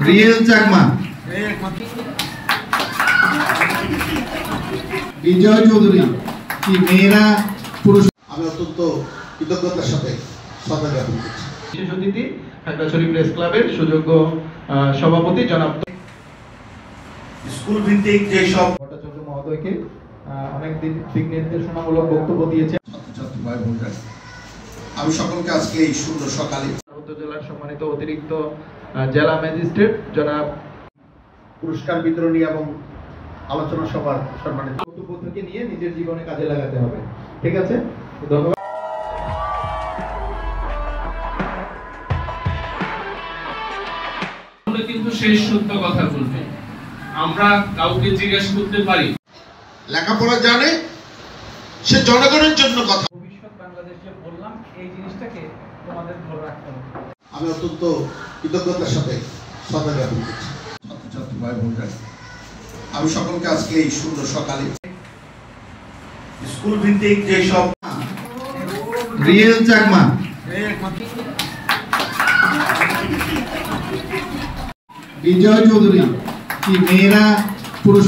Real Chakma, বিজয় চৌধুরী। কি মেয়েরা পুরুষ। আমি অত্যন্ত কৃতজ্ঞতার সাথে শ্রদ্ধা জ্ঞাপন করছি। বিশেষ অতিথি খাগড়াছড়ি প্রেস ক্লাবের সুযোগ্য সভাপতি জনাব স্কুল ভিত্তিক যেসব ভট্টাচার্য মহোদয়কে অনেক দিক নির্দেশনামূলক বক্তব্য দিয়েছে। ছাত্রছাত্রী ভাই বোনরা, আমি সকলকে আজকে এই সুন্দর সকালে জেলার সম্মানিত অতিরিক্ত জেলা ম্যাজিস্ট্রেট জনাব পুরস্কার বিতরণী এবং আলোচনা সভার সম্মানিত বক্তব্য থেকে নিয়ে নিজের জীবনে কাজে লাগাতে হবে। ঠিক আছে, ধন্যবাদ। কিন্তু শেষ সত্য কথা বলবে, আমরা কাউকে জিজ্ঞেস করতে পারি লেখাপড়া জানে, সে জনগণের জন্য কথা। ভবিষ্যৎ বাংলাদেশে বললাম এই জিনিসটাকে তোমাদের ধরে রাখতে হবে। আমি অত্যন্ত কৃতজ্ঞতার সাথে শ্রদ্ধা জ্ঞাপন করছি। ছাত্রছাত্রী ভাই বোনরা, আমি সকলকে আজকে এই সুন্দর সকালে স্কুল ভিত্তিক যেসব রিয়েল চাকমা, বিজয় চৌধুরী। কি মেয়েরা পুরুষ।